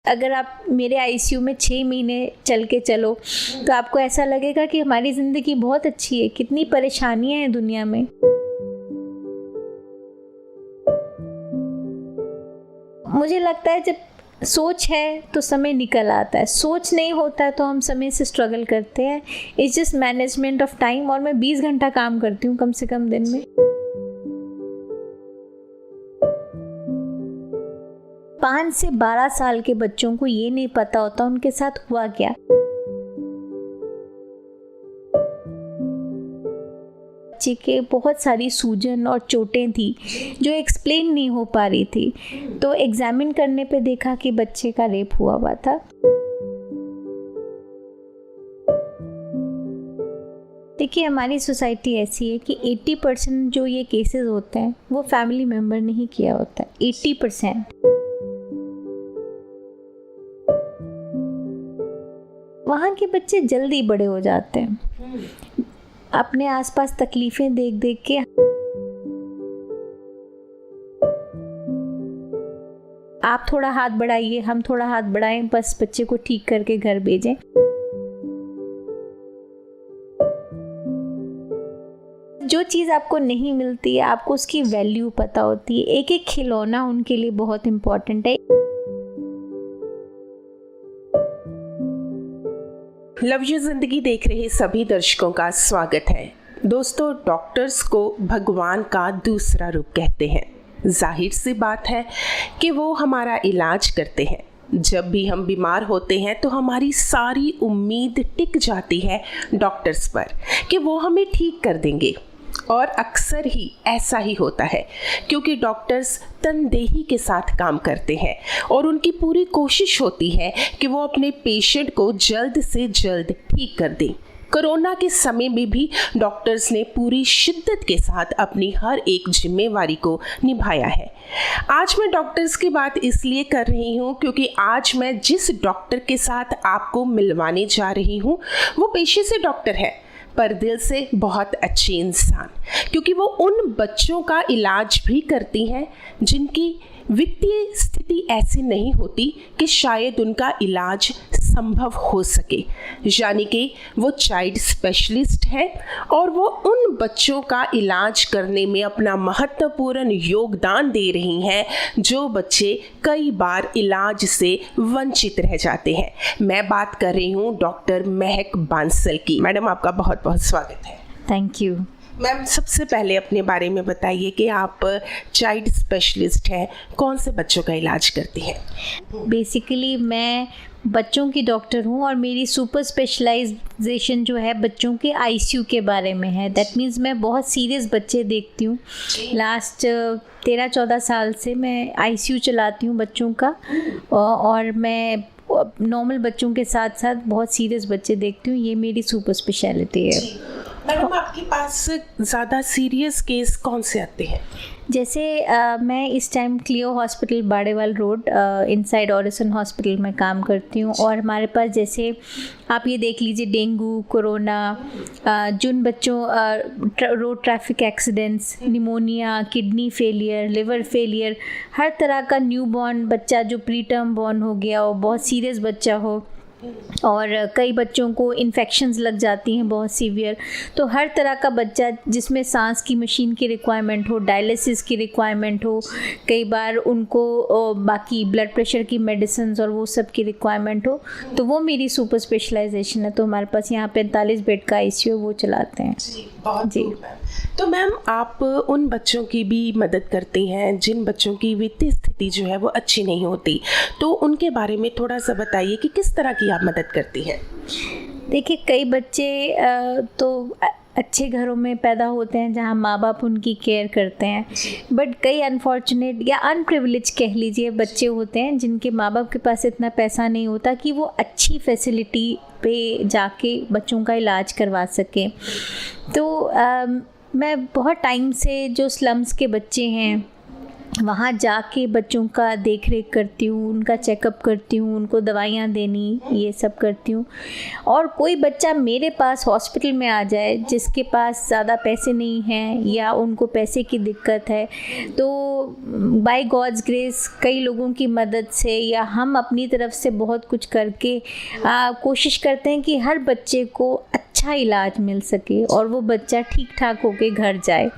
अगर आप मेरे आईसीयू में 6 महीने चल के चलो तो आपको ऐसा लगेगा कि हमारी ज़िंदगी बहुत अच्छी है, कितनी परेशानियां हैं दुनिया में। मुझे लगता है जब सोच है तो समय निकल आता है, सोच नहीं होता है तो हम समय से स्ट्रगल करते हैं। It's just management of time. और मैं 20 घंटा काम करती हूँ कम से कम दिन में। 5 से 12 साल के बच्चों को ये नहीं पता होता उनके साथ हुआ क्या। बच्चे के बहुत सारी सूजन और चोटें थी जो एक्सप्लेन नहीं हो पा रही थी, तो एग्जामिन करने पे देखा कि बच्चे का रेप हुआ था। देखिए, हमारी सोसाइटी ऐसी है कि 80% जो ये केसेस होते हैं वो फैमिली मेम्बर ने ही किया होता है। 80%। वहाँ के बच्चे जल्दी बड़े हो जाते हैं अपने आसपास तकलीफें देख देख के। आप थोड़ा हाथ बढ़ाइए, हम थोड़ा हाथ बढ़ाएं, बस बच्चे को ठीक करके घर भेजें। जो चीज़ आपको नहीं मिलती है आपको उसकी वैल्यू पता होती है। एक एक खिलौना उनके लिए बहुत इम्पोर्टेंट है। लव यू जिंदगी देख रहे सभी दर्शकों का स्वागत है। दोस्तों, डॉक्टर्स को भगवान का दूसरा रूप कहते हैं। जाहिर सी बात है कि वो हमारा इलाज करते हैं। जब भी हम बीमार होते हैं तो हमारी सारी उम्मीद टिक जाती है डॉक्टर्स पर कि वो हमें ठीक कर देंगे, और अक्सर ही ऐसा ही होता है क्योंकि डॉक्टर्स तनदेही के साथ काम करते हैं और उनकी पूरी कोशिश होती है कि वो अपने पेशेंट को जल्द से जल्द ठीक कर दें। कोरोना के समय में भी डॉक्टर्स ने पूरी शिद्दत के साथ अपनी हर एक जिम्मेवारी को निभाया है। आज मैं डॉक्टर्स की बात इसलिए कर रही हूँ क्योंकि आज मैं जिस डॉक्टर के साथ आपको मिलवाने जा रही हूँ वो पेशे से डॉक्टर है पर दिल से बहुत अच्छे इंसान, क्योंकि वो उन बच्चों का इलाज भी करती हैं जिनकी वित्तीय स्थिति ऐसी नहीं होती कि शायद उनका इलाज संभव हो सके। यानी कि वो चाइल्ड स्पेशलिस्ट है और वो उन बच्चों का इलाज करने में अपना महत्वपूर्ण योगदान दे रही हैं जो बच्चे कई बार इलाज से वंचित रह जाते हैं। मैं बात कर रही हूँ डॉक्टर महक बांसल की। मैडम, आपका बहुत बहुत स्वागत है। Thank you. मैम, सबसे पहले अपने बारे में बताइए कि आप चाइल्ड स्पेशलिस्ट हैं, कौन से बच्चों का इलाज करती हैं? बेसिकली मैं बच्चों की डॉक्टर हूँ और मेरी सुपर स्पेशलाइजेशन जो है बच्चों के आईसीयू के बारे में है। दैट मीन्स मैं बहुत सीरियस बच्चे देखती हूँ। लास्ट 13-14 साल से मैं आईसीयू चलाती हूँ बच्चों का, और मैं नॉर्मल बच्चों के साथ साथ बहुत सीरियस बच्चे देखती हूँ। ये मेरी सुपर स्पेशलिटी है। मैडम, आपके पास ज़्यादा सीरियस केस कौन से आते हैं? जैसे मैं इस time Cleo hospital Barewal road inside Orison hospital में काम करती हूँ, और हमारे पास जैसे आप ये देख लीजिए डेंगू, कोरोना, जिन बच्चों road traffic accidents, pneumonia, kidney failure, liver failure, हर तरह का न्यूबॉर्न बच्चा जो प्री टर्म बॉर्न हो गया हो, बहुत सीरियस बच्चा हो, और कई बच्चों को इन्फेक्शंस लग जाती हैं बहुत सीवियर। तो हर तरह का बच्चा जिसमें सांस की मशीन की रिक्वायरमेंट हो, डायलिसिस की रिक्वायरमेंट हो, कई बार उनको बाकी ब्लड प्रेशर की मेडिसिन और वो सब की रिक्वायरमेंट हो, तो वो मेरी सुपर स्पेशलाइजेशन है। तो हमारे पास यहाँ 45 बेड का आईसीयू वो चलाते हैं। जी। तो मैम, आप उन बच्चों की भी मदद करती हैं जिन बच्चों की वित्तीय स्थिति जो है वो अच्छी नहीं होती, तो उनके बारे में थोड़ा सा बताइए कि किस तरह की आप मदद करती हैं? देखिए, कई बच्चे तो अच्छे घरों में पैदा होते हैं जहाँ माँ बाप उनकी केयर करते हैं, बट कई अनफॉर्चुनेट या अनप्रिविलेज कह लीजिए बच्चे होते हैं जिनके माँ बाप के पास इतना पैसा नहीं होता कि वो अच्छी फैसिलिटी पे जाके बच्चों का इलाज करवा सकें। तो मैं बहुत टाइम से जो स्लम्स के बच्चे हैं वहाँ जाके बच्चों का देख रेख करती हूँ, उनका चेकअप करती हूँ, उनको दवाइयाँ देनी, ये सब करती हूँ। और कोई बच्चा मेरे पास हॉस्पिटल में आ जाए जिसके पास ज़्यादा पैसे नहीं हैं या उनको पैसे की दिक्कत है, तो बाय गॉड्स ग्रेस कई लोगों की मदद से या हम अपनी तरफ से बहुत कुछ करके कोशिश करते हैं कि हर बच्चे को अच्छा इलाज मिल सके और वो बच्चा ठीक ठाक होके घर जाए।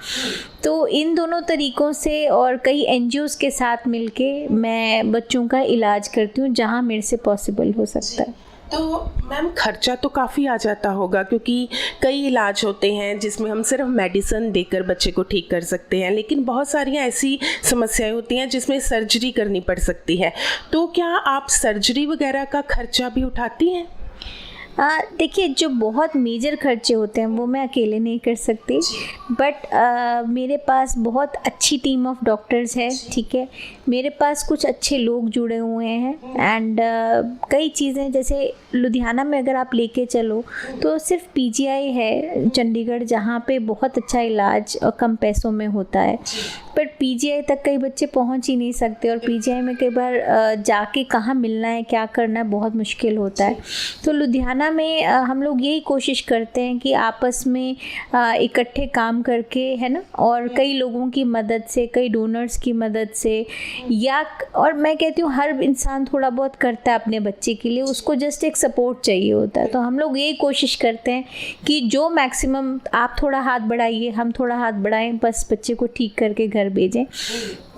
तो इन दोनों तरीक़ों से और कई एनजीओज़ के साथ मिलके मैं बच्चों का इलाज करती हूँ जहाँ मेरे से पॉसिबल हो सकता है। तो मैम खर्चा तो काफ़ी आ जाता होगा, क्योंकि कई इलाज होते हैं जिसमें हम सिर्फ मेडिसिन देकर बच्चे को ठीक कर सकते हैं, लेकिन बहुत सारी ऐसी समस्याएं होती हैं जिसमें सर्जरी करनी पड़ सकती है। तो क्या आप सर्जरी वगैरह का खर्चा भी उठाती हैं? देखिए, जो बहुत मेजर खर्चे होते हैं वो मैं अकेले नहीं कर सकती, बट मेरे पास बहुत अच्छी टीम ऑफ डॉक्टर्स है, ठीक है। मेरे पास कुछ अच्छे लोग जुड़े हुए हैं एंड कई चीज़ें, जैसे लुधियाना में अगर आप लेके चलो तो सिर्फ पीजीआई है चंडीगढ़ जहाँ पे बहुत अच्छा इलाज और कम पैसों में होता है, बट पीजीआई तक कई बच्चे पहुँच ही नहीं सकते और पीजीआई में कई बार जाके कहाँ मिलना है, क्या करना है, बहुत मुश्किल होता है। तो लुधियाना में हम लोग यही कोशिश करते हैं कि आपस में इकट्ठे काम करके, है ना, और कई लोगों की मदद से, कई डोनर्स की मदद से, या और मैं कहती हूँ हर इंसान थोड़ा बहुत करता है अपने बच्चे के लिए, उसको जस्ट एक सपोर्ट चाहिए होता है। तो हम लोग यही कोशिश करते हैं कि जो मैक्सिमम आप थोड़ा हाथ बढ़ाइए, हम थोड़ा हाथ बढ़ाएं, बस बच्चे को ठीक करके घर भेजें।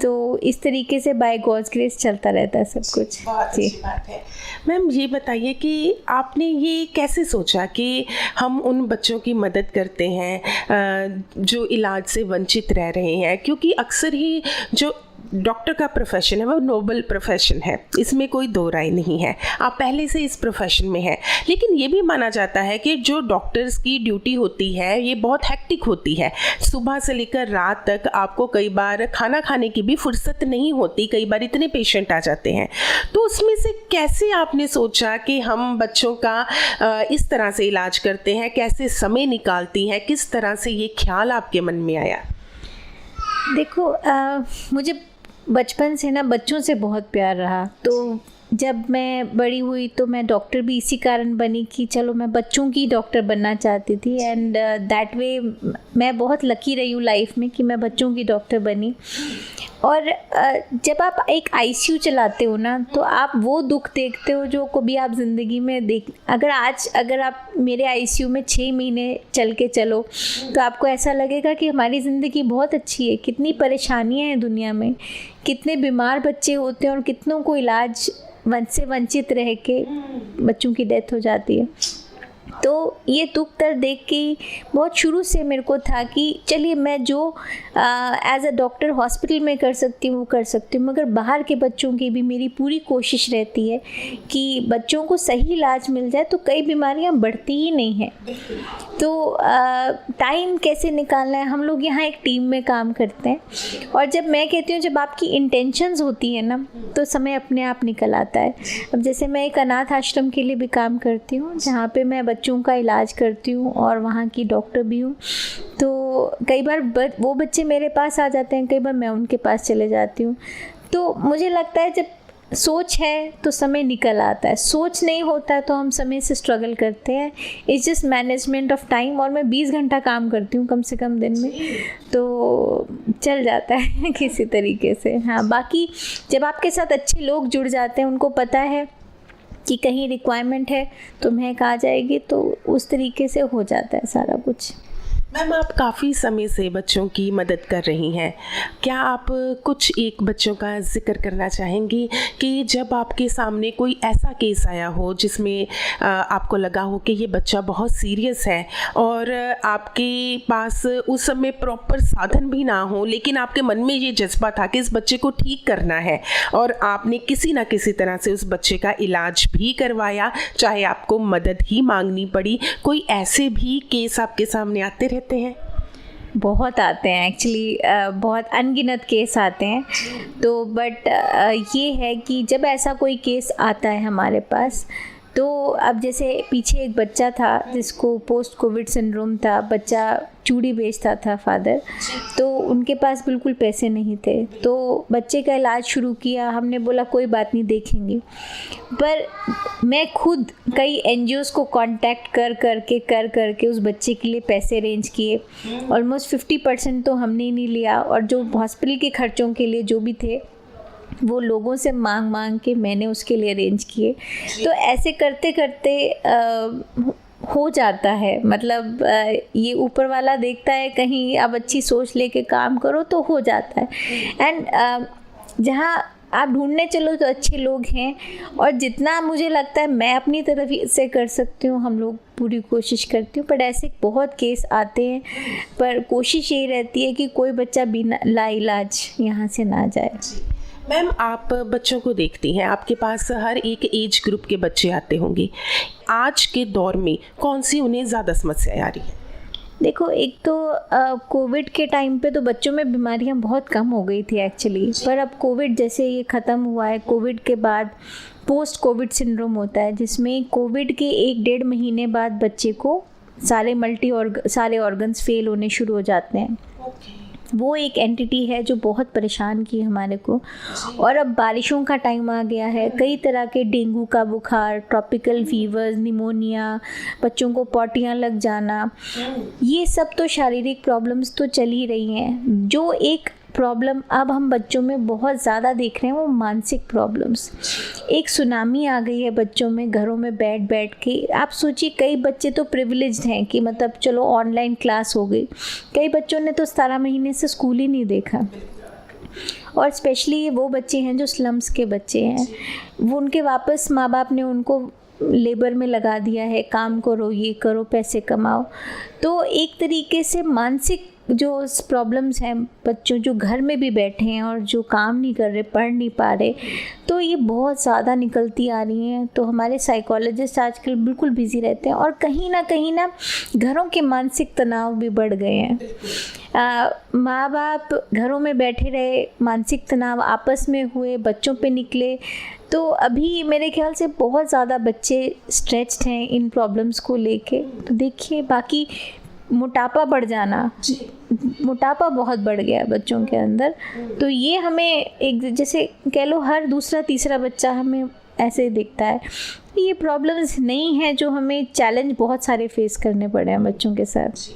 तो इस तरीके से बाय गॉड्स ग्रेस चलता रहता है सब कुछ। बहुत अच्छी बात है। मैम ये बताइए कि आपने ये कैसे सोचा कि हम उन बच्चों की मदद करते हैं जो इलाज से वंचित रह रहे हैं, क्योंकि अक्सर ही जो डॉक्टर का प्रोफेशन है वो नोबल प्रोफेशन है, इसमें कोई दो राय नहीं है। आप पहले से इस प्रोफेशन में हैं, लेकिन ये भी माना जाता है कि जो डॉक्टर्स की ड्यूटी होती है ये बहुत हेक्टिक होती है। सुबह से लेकर रात तक आपको कई बार खाना खाने की भी फुर्सत नहीं होती, कई बार इतने पेशेंट आ जाते हैं। तो उसमें से कैसे आपने सोचा कि हम बच्चों का इस तरह से इलाज करते हैं, कैसे समय निकालती हैं, किस तरह से ये ख्याल आपके मन में आया? देखो, मुझे बचपन से ना बच्चों से बहुत प्यार रहा, तो जब मैं बड़ी हुई तो मैं डॉक्टर भी इसी कारण बनी कि चलो मैं बच्चों की डॉक्टर बनना चाहती थी, एंड दैट वे मैं बहुत लकी रही हूँ लाइफ में कि मैं बच्चों की डॉक्टर बनी। और जब आप एक आईसीयू चलाते हो ना, तो आप वो दुख देखते हो जो कभी आप ज़िंदगी में अगर आप मेरे आईसीयू में 6 महीने चल के चलो तो आपको ऐसा लगेगा कि हमारी ज़िंदगी बहुत अच्छी है, कितनी परेशानियां हैं दुनिया में, कितने बीमार बच्चे होते हैं और कितनों को इलाज से वंचित रह के बच्चों की डेथ हो जाती है। तो ये दुख दर्द देख के बहुत शुरू से मेरे को था कि चलिए मैं जो एज अ डॉक्टर हॉस्पिटल में कर सकती हूँ वो कर सकती हूँ, मगर बाहर के बच्चों की भी मेरी पूरी कोशिश रहती है कि बच्चों को सही इलाज मिल जाए, तो कई बीमारियाँ बढ़ती ही नहीं हैं। तो टाइम कैसे निकालना है, हम लोग यहाँ एक टीम में काम करते हैं, और जब मैं कहती हूँ जब आपकी इंटेंशंस होती है ना तो समय अपने आप निकल आता है। अब जैसे मैं एक अनाथ आश्रम के लिए भी काम करती हूँ जहाँ पे मैं बच्चों का इलाज करती हूँ और वहाँ की डॉक्टर भी हूँ। तो कई बार वो बच्चे मेरे पास आ जाते हैं, कई बार मैं उनके पास चले जाती हूँ। तो मुझे लगता है जब सोच है तो समय निकल आता है, सोच नहीं होता है तो हम समय से स्ट्रगल करते हैं। It's just management of time, और मैं 20 घंटा काम करती हूँ कम से कम दिन में, तो चल जाता है किसी तरीके से। हाँ, बाकी जब आपके साथ अच्छे लोग जुड़ जाते हैं, उनको पता है कि कहीं रिक्वायरमेंट है तो महक आ जाएगी, तो उस तरीके से हो जाता है सारा कुछ। मैम आप काफ़ी समय से बच्चों की मदद कर रही हैं, क्या आप कुछ एक बच्चों का जिक्र करना चाहेंगी कि जब आपके सामने कोई ऐसा केस आया हो जिसमें आपको लगा हो कि ये बच्चा बहुत सीरियस है और आपके पास उस समय प्रॉपर साधन भी ना हो, लेकिन आपके मन में ये जज्बा था कि इस बच्चे को ठीक करना है और आपने किसी ना किसी तरह से उस बच्चे का इलाज भी करवाया, चाहे आपको मदद ही मांगनी पड़ी? कोई ऐसे भी केस आपके सामने आते रहते हैं? बहुत आते हैं एक्चुअली, बहुत अनगिनत केस आते हैं। तो बट ये है कि जब ऐसा कोई केस आता है हमारे पास, तो अब जैसे पीछे एक बच्चा था जिसको पोस्ट कोविड सिंड्रोम था, बच्चा चूड़ी बेचता था फादर, तो उनके पास बिल्कुल पैसे नहीं थे। तो बच्चे का इलाज शुरू किया, हमने बोला कोई बात नहीं देखेंगे, पर मैं खुद कई NGOs को कांटेक्ट कर करके उस बच्चे के लिए पैसे अरेंज किए। ऑलमोस्ट 50% तो हमने ही नहीं लिया, और जो हॉस्पिटल के खर्चों के लिए जो भी थे वो लोगों से मांग के मैंने उसके लिए अरेंज किए। तो ऐसे करते करते हो जाता है, मतलब ये ऊपर वाला देखता है, कहीं अब अच्छी सोच लेके काम करो तो हो जाता है। एंड जहाँ आप ढूंढने चलो तो अच्छे लोग हैं, और जितना मुझे लगता है मैं अपनी तरफ से कर सकती हूँ, हम लोग पूरी कोशिश करती हूँ। पर ऐसे बहुत केस आते हैं, पर कोशिश यही रहती है कि कोई बच्चा बिना लाइलाज यहाँ से ना जाए। मैम, आप बच्चों को देखती हैं, आपके पास हर एक एज ग्रुप के बच्चे आते होंगे। आज के दौर में कौन सी उन्हें ज़्यादा समस्याएं आ रही हैं? देखो, एक तो कोविड के टाइम पे तो बच्चों में बीमारियां बहुत कम हो गई थी एक्चुअली, पर अब कोविड जैसे ये ख़त्म हुआ है, कोविड के बाद पोस्ट कोविड सिंड्रोम होता है, जिसमें कोविड के 1-1.5 महीने बाद बच्चे को सारे ऑर्गन्स फेल होने शुरू हो जाते हैं। वो एक एंटिटी है जो बहुत परेशान की हमारे को। और अब बारिशों का टाइम आ गया है, कई तरह के डेंगू का बुखार, ट्रॉपिकल फीवर्स, निमोनिया, बच्चों को पॉटियाँ लग जाना, ये सब तो शारीरिक प्रॉब्लम्स तो चल ही रही हैं। जो एक प्रॉब्लम अब हम बच्चों में बहुत ज़्यादा देख रहे हैं वो मानसिक प्रॉब्लम्स। एक सुनामी आ गई है बच्चों में, घरों में बैठ के। आप सोचिए, कई बच्चे तो प्रिविलेज्ड हैं कि मतलब चलो ऑनलाइन क्लास हो गई, कई बच्चों ने तो 17 महीने से स्कूल ही नहीं देखा। और स्पेशली वो बच्चे हैं जो स्लम्स के बच्चे हैं, वो उनके वापस माँ बाप ने उनको लेबर में लगा दिया है, काम करो, ये करो, पैसे कमाओ। तो एक तरीके से मानसिक जो प्रॉब्लम्स हैं, बच्चों जो घर में भी बैठे हैं और जो काम नहीं कर रहे, पढ़ नहीं पा रहे, तो ये बहुत ज़्यादा निकलती आ रही हैं। तो हमारे साइकोलॉजिस्ट आजकल बिल्कुल बिजी रहते हैं, और कहीं ना घरों के मानसिक तनाव भी बढ़ गए हैं। माँ बाप घरों में बैठे रहे, मानसिक तनाव आपस में हुए, बच्चों पे निकले। तो अभी मेरे ख्याल से बहुत ज़्यादा बच्चे स्ट्रेच्ड हैं इन प्रॉब्लम्स को लेके। तो देखिए, बाकी मोटापा बढ़ जाना, मोटापा बहुत बढ़ गया है बच्चों के अंदर। तो ये हमें एक जैसे कह लो हर दूसरा तीसरा बच्चा हमें ऐसे दिखता है। ये प्रॉब्लम्स नहीं है जो हमें चैलेंज बहुत सारे फेस करने पड़े हैं बच्चों के साथ।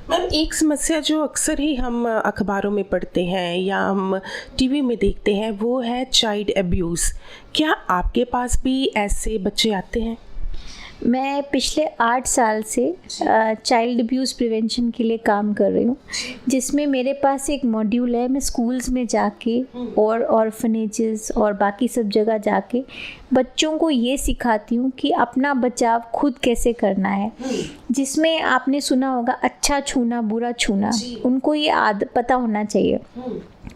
मैम, एक समस्या जो अक्सर ही हम अखबारों में पढ़ते हैं या हम टीवी में देखते हैं वो है चाइल्ड अब्यूज़। क्या आपके पास भी ऐसे बच्चे आते हैं? मैं पिछले 8 साल से चाइल्ड अब्यूज़ प्रिवेंशन के लिए काम कर रही हूँ, जिसमें मेरे पास एक मॉड्यूल है। मैं स्कूल्स में जाके और ऑर्फनेजेस और बाकी सब जगह जाके बच्चों को ये सिखाती हूँ कि अपना बचाव खुद कैसे करना है। जिसमें आपने सुना होगा अच्छा छूना बुरा छूना, उनको ये आदत पता होना चाहिए।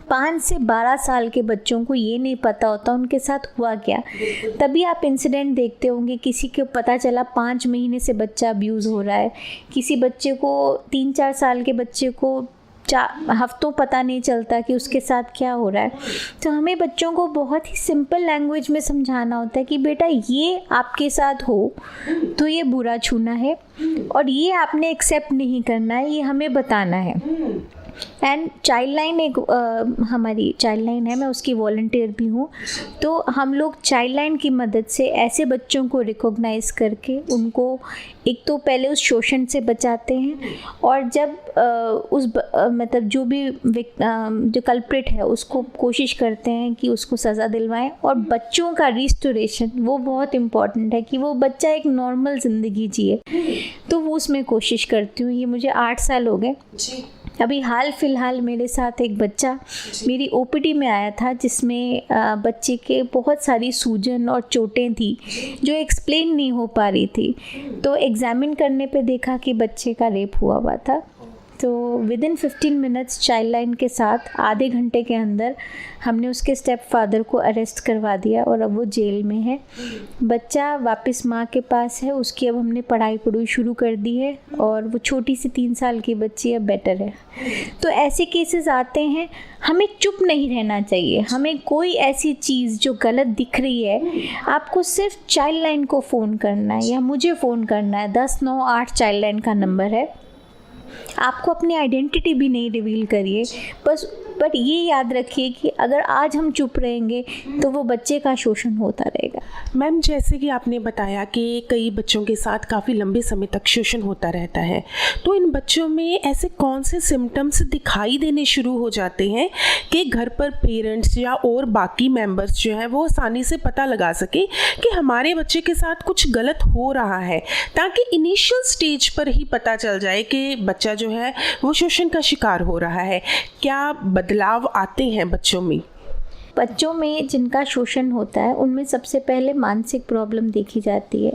5 से 12 साल के बच्चों को ये नहीं पता होता उनके साथ हुआ क्या। तभी आप इंसिडेंट देखते होंगे, किसी को पता चला 5 महीने से बच्चा अब्यूज़ हो रहा है, किसी बच्चे को 3-4 साल के बच्चे को हफ्तों पता नहीं चलता कि उसके साथ क्या हो रहा है। तो हमें बच्चों को बहुत ही सिंपल लैंग्वेज में समझाना होता है कि बेटा ये आपके साथ हो तो ये बुरा छूना है, और ये आपने एक्सेप्ट नहीं करना है, ये हमें बताना है। एंड चाइल्ड लाइन एक हमारी चाइल्ड लाइन है, मैं उसकी वॉलंटियर भी हूँ। तो हम लोग चाइल्ड लाइन की मदद से ऐसे बच्चों को रिकॉग्नाइज़ करके उनको एक तो पहले उस शोषण से बचाते हैं, और जब मतलब जो भी जो कल्प्रिट है उसको कोशिश करते हैं कि उसको सज़ा दिलवाएं। और बच्चों का रिस्टोरेशन वो बहुत इम्पॉर्टेंट है कि वो बच्चा एक नॉर्मल ज़िंदगी जिए, तो वो उसमें कोशिश करती हूँ। ये मुझे 8 साल हो गए। अभी हाल फिलहाल मेरे साथ एक बच्चा मेरी ओपीडी में आया था, जिसमें बच्चे के बहुत सारी सूजन और चोटें थी जो एक्सप्लेन नहीं हो पा रही थी। तो एग्ज़ामिन करने पे देखा कि बच्चे का रेप हुआ था। तो विदिन 15 मिनट्स चाइल्ड लाइन के साथ आधे घंटे के अंदर हमने उसके स्टेप फादर को अरेस्ट करवा दिया, और अब वो जेल में है। बच्चा वापस माँ के पास है, उसकी अब हमने पढ़ाई शुरू कर दी है, और वो छोटी सी 3 साल की बच्ची अब बेटर है। तो ऐसे केसेस आते हैं, हमें चुप नहीं रहना चाहिए। हमें कोई ऐसी चीज़ जो गलत दिख रही है, आपको सिर्फ चाइल्ड लाइन को फ़ोन करना है या मुझे फ़ोन करना है। 1098 चाइल्ड लाइन का नंबर है। आपको अपनी आइडेंटिटी भी नहीं रिवील करिए, बट ये याद रखिए कि अगर आज हम चुप रहेंगे तो वो बच्चे का शोषण होता रहेगा। मैम, जैसे कि आपने बताया कि कई बच्चों के साथ काफ़ी लंबे समय तक शोषण होता रहता है, तो इन बच्चों में ऐसे कौन से सिम्टम्स दिखाई देने शुरू हो जाते हैं कि घर पर पेरेंट्स या और बाकी मेंबर्स जो हैं वो आसानी से पता लगा सके कि हमारे बच्चे के साथ कुछ गलत हो रहा है, ताकि इनिशियल स्टेज पर ही पता चल जाए कि बच्चा जो है वो शोषण का शिकार हो रहा है? क्या बदलाव आते हैं बच्चों में? बच्चों में जिनका शोषण होता है उनमें सबसे पहले मानसिक प्रॉब्लम देखी जाती है।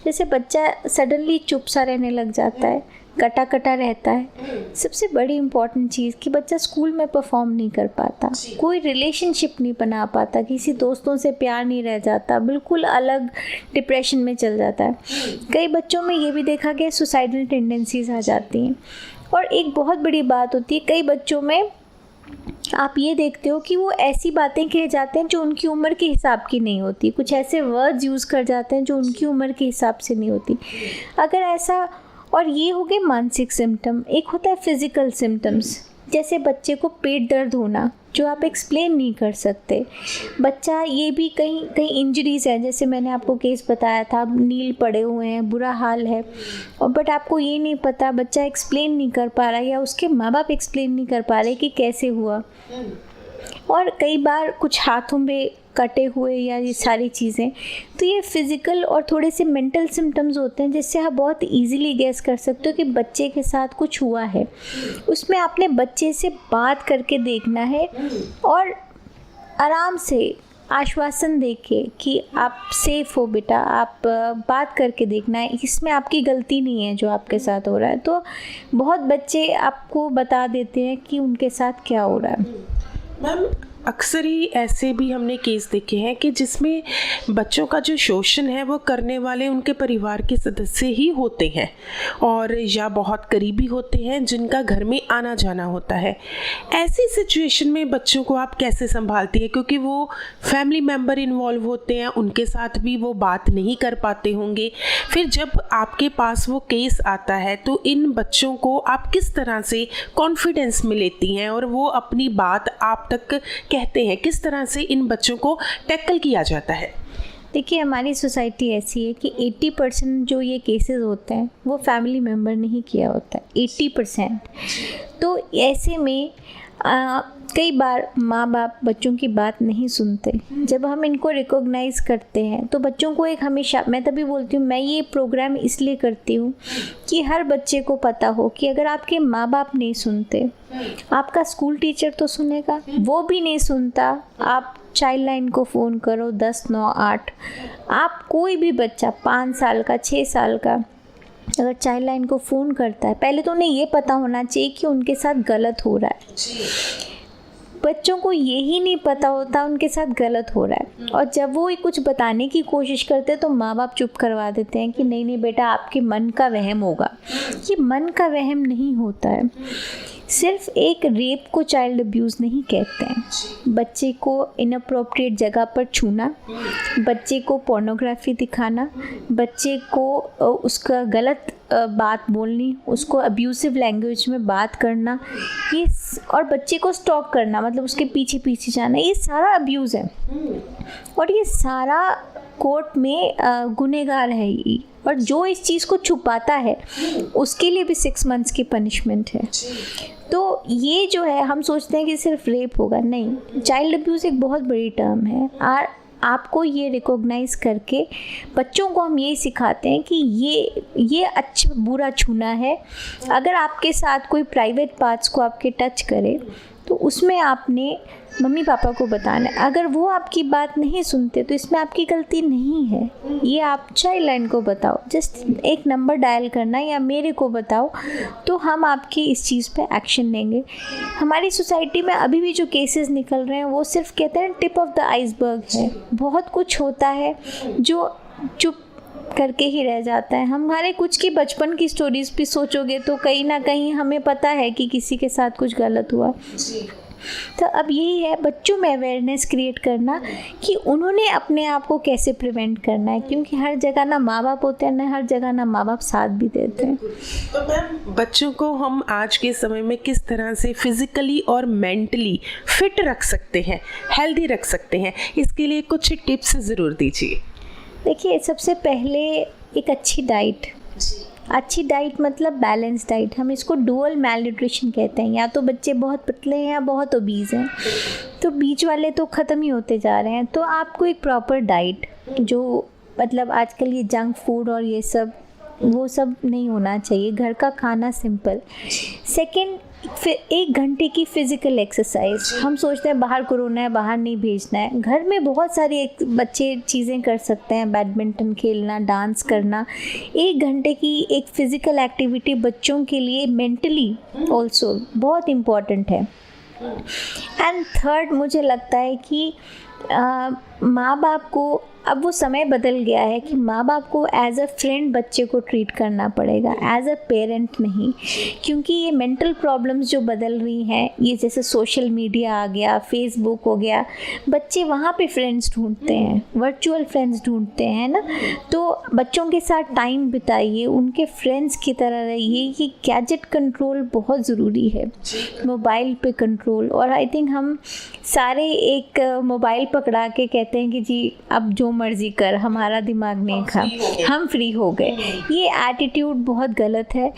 जैसे बच्चा सडनली चुप सा रहने लग जाता है, कटा कटा रहता है। सबसे बड़ी इम्पॉर्टेंट चीज़ कि बच्चा स्कूल में परफॉर्म नहीं कर पाता, कोई रिलेशनशिप नहीं बना पाता, किसी दोस्तों से प्यार नहीं रह जाता, बिल्कुल अलग डिप्रेशन में चल जाता है। कई बच्चों में ये भी देखा गया सुसाइडल टेंडेंसीज आ जाती हैं। और एक बहुत बड़ी बात होती है, कई बच्चों में आप ये देखते हो कि वो ऐसी बातें कह जाते हैं जो उनकी उम्र के हिसाब की नहीं होती, कुछ ऐसे वर्ड्स यूज़ कर जाते हैं जो उनकी उम्र के हिसाब से नहीं होती। अगर ऐसा, और ये हो गए मानसिक सिम्टम। एक होता है फिज़िकल सिम्टम्स, जैसे बच्चे को पेट दर्द होना जो आप एक्सप्लेन नहीं कर सकते। बच्चा ये भी कहीं इंजरीज़ हैं, जैसे मैंने आपको केस बताया था, नील पड़े हुए हैं, बुरा हाल है, और बट आपको ये नहीं पता, बच्चा एक्सप्लेन नहीं कर पा रहा या उसके माँ बाप एक्सप्लेन नहीं कर पा रहे कि कैसे हुआ। और कई बार कुछ हाथों में कटे हुए या ये सारी चीज़ें, तो ये फिज़िकल और थोड़े से मेंटल सिम्टम्स होते हैं जिससे आप बहुत इजीली गेस कर सकते हो कि बच्चे के साथ कुछ हुआ है। उसमें आपने बच्चे से बात करके देखना है और आराम से आश्वासन देके कि आप सेफ़ हो बेटा, आप बात करके देखना है, इसमें आपकी गलती नहीं है जो आपके साथ हो रहा है। तो बहुत बच्चे आपको बता देते हैं कि उनके साथ क्या हो रहा है। मैम, अक्सर ही ऐसे भी हमने केस देखे हैं कि जिसमें बच्चों का जो शोषण है वो करने वाले उनके परिवार के सदस्य ही होते हैं और या बहुत करीबी होते हैं जिनका घर में आना जाना होता है। ऐसी सिचुएशन में बच्चों को आप कैसे संभालती है, क्योंकि वो फैमिली मेम्बर इन्वॉल्व होते हैं, उनके साथ भी वो बात नहीं कर पाते होंगे। फिर जब आपके पास वो केस आता है तो इन बच्चों को आप किस तरह से कॉन्फिडेंस में लेती हैं और वो अपनी बात आप तक कहते हैं? किस तरह से इन बच्चों को टैकल किया जाता है? देखिए, हमारी सोसाइटी ऐसी है कि 80% जो ये केसेस होते हैं वो फैमिली मेम्बर ने ही किया होता है, 80%। तो ऐसे में कई बार माँ बाप बच्चों की बात नहीं सुनते। जब हम इनको रिकॉग्नाइज़ करते हैं तो बच्चों को एक हमेशा, मैं तभी बोलती हूँ, मैं ये प्रोग्राम इसलिए करती हूँ कि हर बच्चे को पता हो कि अगर आपके माँ बाप नहीं सुनते, आपका स्कूल टीचर तो सुनेगा, वो भी नहीं सुनता, आप चाइल्ड लाइन को फ़ोन करो 10-9-8। आप कोई भी बच्चा 5 साल का, 6 साल का अगर चाइल्ड लाइन को फ़ोन करता है, पहले तो उन्हें ये पता होना चाहिए कि उनके साथ गलत हो रहा है। बच्चों को यही नहीं पता होता उनके साथ गलत हो रहा है, और जब वो कुछ बताने की कोशिश करते हैं तो माँ बाप चुप करवा देते हैं कि नहीं नहीं बेटा, आपके मन का वहम होगा। ये मन का वहम नहीं होता है। सिर्फ एक रेप को चाइल्ड अब्यूज़ नहीं कहते हैं। बच्चे को इनअप्रोप्रिएट जगह पर छूना, बच्चे को पोर्नोग्राफी दिखाना, बच्चे को उसका गलत बात बोलनी, उसको अब्यूसिव लैंग्वेज में बात करना, ये और बच्चे को स्टॉक करना, मतलब उसके पीछे पीछे जाना, ये सारा अब्यूज़ है। और ये सारा कोर्ट में गुनहगार है ये, और जो इस चीज़ को छुपाता है उसके लिए भी 6 मंथ्स की पनिशमेंट है। तो ये जो है, हम सोचते हैं कि सिर्फ रेप होगा, नहीं, चाइल्ड अब्यूज़ एक बहुत बड़ी टर्म है। और आपको ये रिकॉग्नाइज़ करके बच्चों को हम यही सिखाते हैं कि ये अच्छा बुरा छूना है। अगर आपके साथ कोई प्राइवेट पार्ट्स को आपके टच करे तो उसमें आपने मम्मी पापा को बताना है। अगर वो आपकी बात नहीं सुनते तो इसमें आपकी गलती नहीं है, ये आप चाइल्ड लाइन को बताओ, जस्ट एक नंबर डायल करना या मेरे को बताओ, तो हम आपकी इस चीज़ पे एक्शन लेंगे। हमारी सोसाइटी में अभी भी जो केसेस निकल रहे हैं वो सिर्फ कहते हैं टिप ऑफ द आइसबर्ग है। बहुत कुछ होता है जो चुप करके ही रह जाता है। हमारे कुछ की बचपन की स्टोरीज भी सोचोगे तो कहीं ना कहीं हमें पता है कि किसी के साथ कुछ गलत हुआ, तो अब यही है बच्चों में अवेयरनेस क्रिएट करना कि उन्होंने अपने आप को कैसे प्रिवेंट करना है, क्योंकि हर जगह ना माँ बाप होते हैं, ना हर जगह ना माँ बाप साथ भी देते हैं। तो मैम, बच्चों को हम आज के समय में किस तरह से फिजिकली और मेंटली फिट रख सकते हैं, हेल्दी रख सकते हैं, इसके लिए कुछ टिप्स ज़रूर दीजिए। देखिए, सबसे पहले एक अच्छी डाइट मतलब बैलेंस डाइट। हम इसको डुअल मैल न्यूट्रिशन कहते हैं। या तो बच्चे बहुत पतले हैं या बहुत ओबीज हैं, तो बीच वाले तो ख़त्म ही होते जा रहे हैं। तो आपको एक प्रॉपर डाइट, जो मतलब आजकल ये जंक फूड और ये सब वो सब नहीं होना चाहिए, घर का खाना सिंपल। सेकंड, फिर 1 घंटे की फिज़िकल एक्सरसाइज। हम सोचते हैं बाहर कोरोना है, बाहर नहीं भेजना है, घर में बहुत सारी बच्चे चीज़ें कर सकते हैं, बैडमिंटन खेलना, डांस करना। 1 घंटे की एक फ़िज़िकल एक्टिविटी बच्चों के लिए मेंटली ऑल्सो बहुत इम्पॉर्टेंट है। एंड थर्ड, मुझे लगता है कि माँ बाप को अब वो समय बदल गया है कि माँ बाप को एज अ फ्रेंड बच्चे को ट्रीट करना पड़ेगा, एज अ पेरेंट नहीं। क्योंकि ये मेंटल प्रॉब्लम्स जो बदल रही हैं, ये जैसे सोशल मीडिया आ गया, फेसबुक हो गया, बच्चे वहाँ पे फ्रेंड्स ढूंढते हैं, वर्चुअल फ्रेंड्स ढूंढते हैं ना। तो बच्चों के साथ टाइम बिताइए, उनके फ्रेंड्स की तरह रहिए। ये गैजेट कंट्रोल बहुत ज़रूरी है, मोबाइल पे कंट्रोल। और आई थिंक हम सारे एक मोबाइल पकड़ा के कहते हैं कि जी अब जो मर्जी कर, हमारा दिमाग नहीं खा, हम फ्री हो गए। ये एटीट्यूड बहुत गलत है।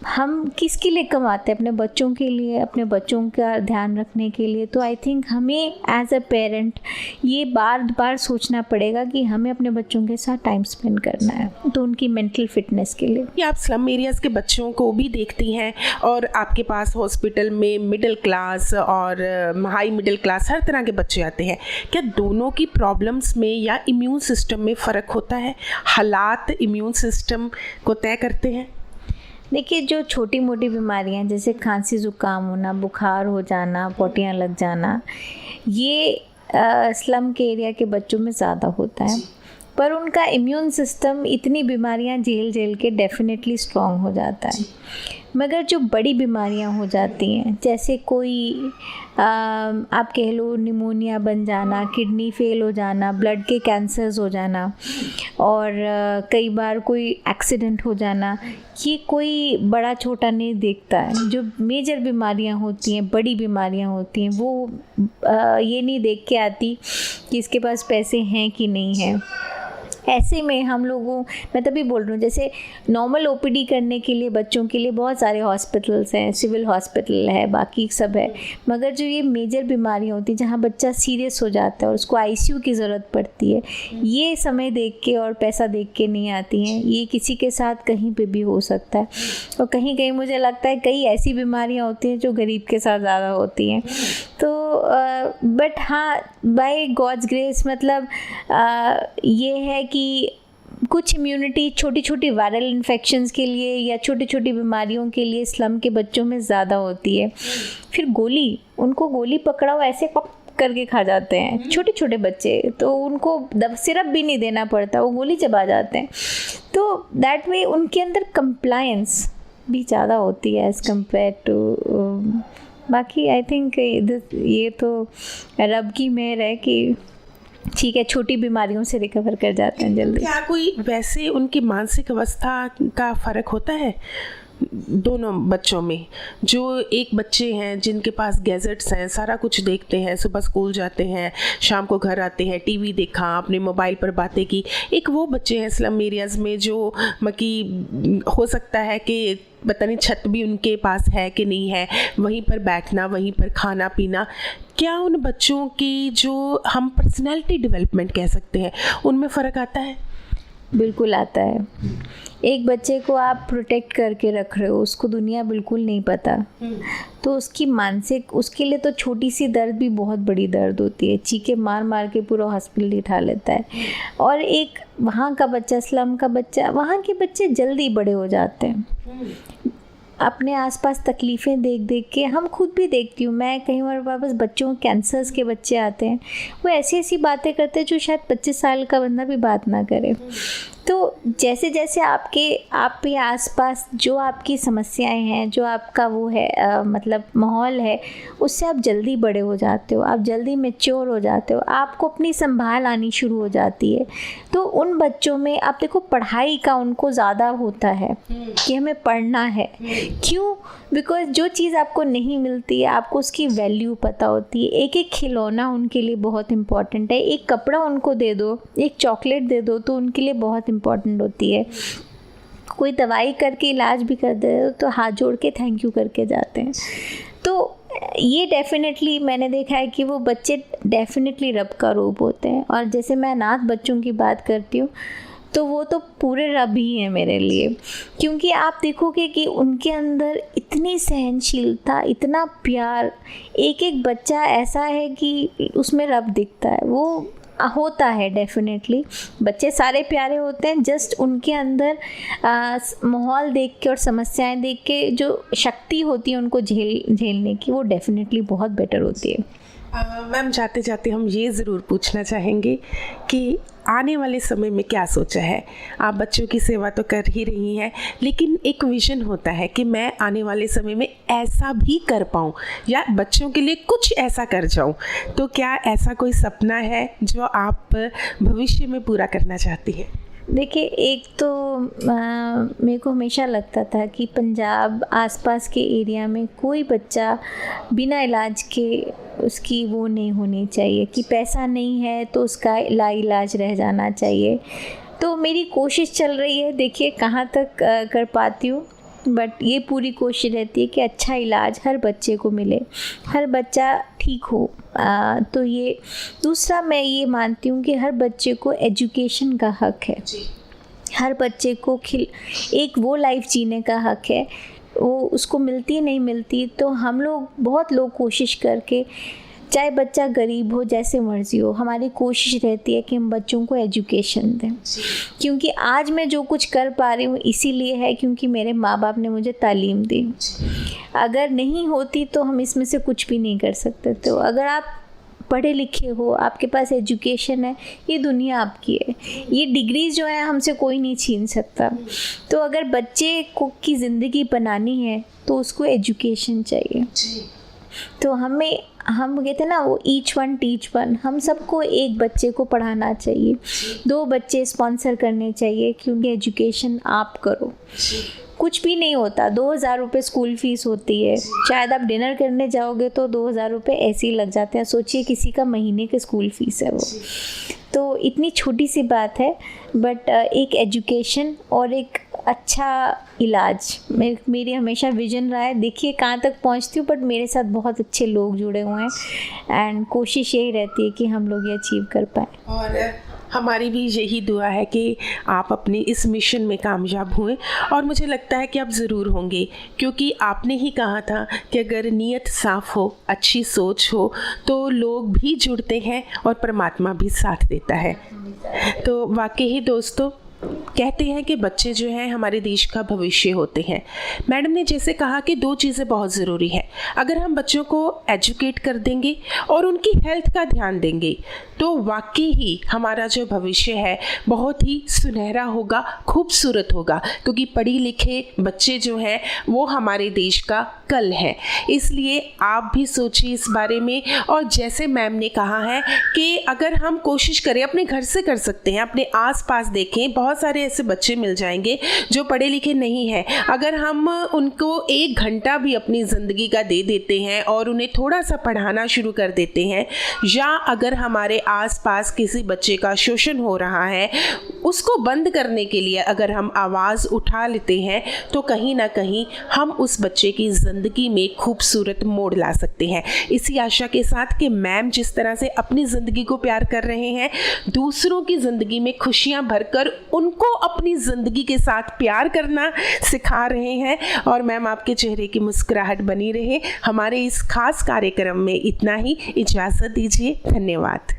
हम किसके लिए कमाते हैं? अपने बच्चों के लिए, अपने बच्चों का ध्यान रखने के लिए। तो आई थिंक हमें एज अ पेरेंट ये बार बार सोचना पड़ेगा कि हमें अपने बच्चों के साथ टाइम स्पेंड करना है, तो उनकी मेंटल फिटनेस के लिए। ये आप स्लम एरियाज़ के बच्चों को भी देखती हैं, और आपके पास हॉस्पिटल में मिडिल क्लास और हाई मिडिल क्लास हर तरह के बच्चे आते हैं। क्या दोनों की प्रॉब्लम्स में या इम्यून सिस्टम में फ़र्क होता है? हालात इम्यून सिस्टम को तय करते हैं? देखिए, जो छोटी मोटी बीमारियां जैसे खांसी ज़ुकाम होना, बुखार हो जाना, पोटियाँ लग जाना, ये स्लम के एरिया के बच्चों में ज़्यादा होता है। पर उनका इम्यून सिस्टम इतनी बीमारियां झेल के डेफिनेटली स्ट्रॉन्ग हो जाता है। मगर जो बड़ी बीमारियां हो जाती हैं, जैसे कोई आप कह लो निमोनिया बन जाना, किडनी फेल हो जाना, ब्लड के कैंसर्स हो जाना, और कई बार कोई एक्सीडेंट हो जाना, ये कोई बड़ा छोटा नहीं देखता है। जो मेजर बीमारियां होती हैं, बड़ी बीमारियां होती हैं, वो ये नहीं देख के आती कि इसके पास पैसे हैं कि नहीं हैं। ऐसे में हम लोगों, मैं तभी बोल रही हूँ, जैसे नॉर्मल ओपीडी करने के लिए बच्चों के लिए बहुत सारे हॉस्पिटल्स हैं, सिविल हॉस्पिटल है, बाकी सब है। मगर जो ये मेजर बीमारियाँ होती हैं, जहाँ बच्चा सीरियस हो जाता है और उसको आईसीयू की ज़रूरत पड़ती है, ये समय देख के और पैसा देख के नहीं आती हैं। ये किसी के साथ कहीं पे भी हो सकता है, और कहीं कहीं मुझे लगता है कई ऐसी बीमारियाँ होती हैं जो गरीब के साथ ज़्यादा होती हैं। तो बट हाँ, बाय गॉड्स ग्रेस, मतलब ये है कि कुछ इम्यूनिटी छोटी छोटी वायरल इन्फेक्शंस के लिए या छोटी छोटी बीमारियों के लिए स्लम के बच्चों में ज़्यादा होती है। फिर उनको गोली पकड़ाओ ऐसे पक करके खा जाते हैं छोटे छोटे बच्चे, तो उनको सिरप भी नहीं देना पड़ता, वो गोली चबा जाते हैं। तो दैट वे उनके अंदर कंप्लायंस भी ज़्यादा होती है एज़ कम्पेयर टू बाकी। आई थिंक ये तो रब की मेहर है कि ठीक है, छोटी बीमारियों से रिकवर कर जाते हैं जल्दी। क्या कोई वैसे उनकी मानसिक अवस्था का फ़र्क होता है दोनों बच्चों में? जो एक बच्चे हैं जिनके पास गैजेट्स हैं, सारा कुछ देखते हैं, सुबह स्कूल जाते हैं, शाम को घर आते हैं, टीवी देखा, अपने मोबाइल पर बातें की। एक वो बच्चे हैं स्लम एरियाज़ में जो हो सकता है कि पता नहीं छत भी उनके पास है कि नहीं है, वहीं पर बैठना, वहीं पर खाना पीना। क्या उन बच्चों की जो हम पर्सनैलिटी डेवलपमेंट कह सकते हैं, उनमें फ़र्क आता है? बिल्कुल आता है। एक बच्चे को आप प्रोटेक्ट करके रख रहे हो, उसको दुनिया बिल्कुल नहीं पता, तो उसकी मानसिक, उसके लिए तो छोटी सी दर्द भी बहुत बड़ी दर्द होती है, चीखे मार मार के पूरा हॉस्पिटल उठा लेता है। और एक वहाँ का बच्चा, स्लम का बच्चा, वहाँ के बच्चे जल्दी बड़े हो जाते हैं अपने आसपास तकलीफ़ें देख देख के। हम खुद भी देखती हूँ मैं, कई बार वापस बच्चों कैंसर्स के बच्चे आते हैं, वो ऐसी ऐसी बातें करते हैं जो शायद 25 साल का बंदा भी बात ना करे। तो जैसे जैसे आपके आसपास जो आपकी समस्याएं हैं, जो आपका वो है मतलब माहौल है, उससे आप जल्दी बड़े हो जाते हो, आप जल्दी मैच्योर हो जाते हो, आपको अपनी संभाल आनी शुरू हो जाती है। तो उन बच्चों में आप देखो पढ़ाई का उनको ज़्यादा होता है कि हमें पढ़ना है। क्यों? बिकॉज जो चीज़ आपको नहीं मिलती है आपको उसकी वैल्यू पता होती है। एक एक खिलौना उनके लिए बहुत इम्पॉर्टेंट है, एक कपड़ा उनको दे दो, एक चॉकलेट दे दो तो उनके लिए बहुत इम्पॉर्टेंट होती है। कोई दवाई करके इलाज भी कर दे तो हाथ जोड़ के थैंक यू करके जाते हैं। तो ये डेफिनेटली मैंने देखा है कि वो बच्चे डेफिनेटली रब का रूप होते हैं। और जैसे मैं अनाथ बच्चों की बात करती हूँ तो वो तो पूरे रब ही हैं मेरे लिए, क्योंकि आप देखोगे कि उनके अंदर इतनी सहनशीलता, इतना प्यार। एक एक बच्चा ऐसा है कि उसमें रब दिखता है। वो होता है डेफिनेटली, बच्चे सारे प्यारे होते हैं, जस्ट उनके अंदर माहौल देख के और समस्याएं देख के जो शक्ति होती है उनको झेलने की, वो डेफिनेटली बहुत बेटर होती है। मैम, जाते जाते हम ये ज़रूर पूछना चाहेंगे कि आने वाले समय में क्या सोचा है? आप बच्चों की सेवा तो कर ही रही हैं, लेकिन एक विज़न होता है कि मैं आने वाले समय में ऐसा भी कर पाऊँ या बच्चों के लिए कुछ ऐसा कर जाऊँ। तो क्या ऐसा कोई सपना है जो आप भविष्य में पूरा करना चाहती हैं? देखिए, एक तो मेरे को हमेशा लगता था कि पंजाब आसपास के एरिया में कोई बच्चा बिना इलाज के उसकी वो नहीं होनी चाहिए कि पैसा नहीं है तो उसका लाइलाज रह जाना चाहिए। तो मेरी कोशिश चल रही है, देखिए कहाँ तक कर पाती हूँ, बट ये पूरी कोशिश रहती है कि अच्छा इलाज हर बच्चे को मिले, हर बच्चा ठीक हो। तो ये दूसरा, मैं ये मानती हूँ कि हर बच्चे को एजुकेशन का हक है, हर बच्चे को एक वो लाइफ जीने का हक है। वो उसको मिलती नहीं मिलती, तो हम लोग बहुत लोग कोशिश करके, चाहे बच्चा गरीब हो जैसे मर्जी हो, हमारी कोशिश रहती है कि हम बच्चों को एजुकेशन दें। क्योंकि आज मैं जो कुछ कर पा रही हूँ इसीलिए है क्योंकि मेरे माँ बाप ने मुझे तालीम दी। अगर नहीं होती तो हम इसमें से कुछ भी नहीं कर सकते। तो अगर आप पढ़े लिखे हो, आपके पास एजुकेशन है, ये दुनिया आपकी है, ये डिग्री जो है हमसे कोई नहीं छीन सकता। तो अगर बच्चे को की ज़िंदगी बनानी है तो उसको एजुकेशन चाहिए। तो हम कहते हैं ना, वो ईच वन टीच वन, हम सबको एक बच्चे को पढ़ाना चाहिए, 2 बच्चे स्पॉन्सर करने चाहिए, क्योंकि एजुकेशन आप करो, कुछ भी नहीं होता। 2000 रुपये स्कूल फ़ीस होती है, शायद आप डिनर करने जाओगे तो 2000 रुपये ऐसे ही लग जाते हैं। सोचिए किसी का महीने के स्कूल फ़ीस है वो, तो इतनी छोटी सी बात है। बट एक एजुकेशन और एक अच्छा इलाज मेरी हमेशा विजन रहा है। देखिए कहाँ तक पहुँचती हूँ, बट मेरे साथ बहुत अच्छे लोग जुड़े हुए हैं एंड कोशिश यही रहती है कि हम लोग ये अचीव कर पाएँ। और हमारी भी यही दुआ है कि आप अपने इस मिशन में कामयाब हुए, और मुझे लगता है कि आप ज़रूर होंगे, क्योंकि आपने ही कहा था कि अगर नीयत साफ़ हो, अच्छी सोच हो, तो लोग भी जुड़ते हैं और परमात्मा भी साथ देता है। तो वाकई ही दोस्तों, कहते हैं कि बच्चे जो हैं हमारे देश का भविष्य होते हैं। मैडम ने जैसे कहा कि 2 चीज़ें बहुत ज़रूरी है। अगर हम बच्चों को एजुकेट कर देंगे और उनकी हेल्थ का ध्यान देंगे तो वाकई ही हमारा जो भविष्य है बहुत ही सुनहरा होगा, खूबसूरत होगा, क्योंकि पढ़े लिखे बच्चे जो हैं वो हमारे देश का कल है। इसलिए आप भी सोचिए इस बारे में। और जैसे मैम ने कहा है कि अगर हम कोशिश करें, अपने घर से कर सकते हैं, अपने आसपास देखें, बहुत सारे ऐसे बच्चे मिल जाएंगे जो पढ़े लिखे नहीं हैं। अगर हम उनको 1 घंटा भी अपनी ज़िंदगी का दे देते हैं और उन्हें थोड़ा सा पढ़ाना शुरू कर देते हैं, या अगर हमारे आसपास किसी बच्चे का शोषण हो रहा है, उसको बंद करने के लिए अगर हम आवाज़ उठा लेते हैं, तो कहीं ना कहीं हम उस बच्चे की ज़िंदगी में खूबसूरत मोड़ ला सकते हैं। इसी आशा के साथ कि मैम जिस तरह से अपनी ज़िंदगी को प्यार कर रहे हैं, दूसरों की ज़िंदगी में खुशियाँ भरकर उनको अपनी ज़िंदगी के साथ प्यार करना सिखा रहे हैं। और मैम, आपके चेहरे की मुस्कुराहट बनी रहे। हमारे इस खास कार्यक्रम में इतना ही, इजाज़त दीजिए, धन्यवाद।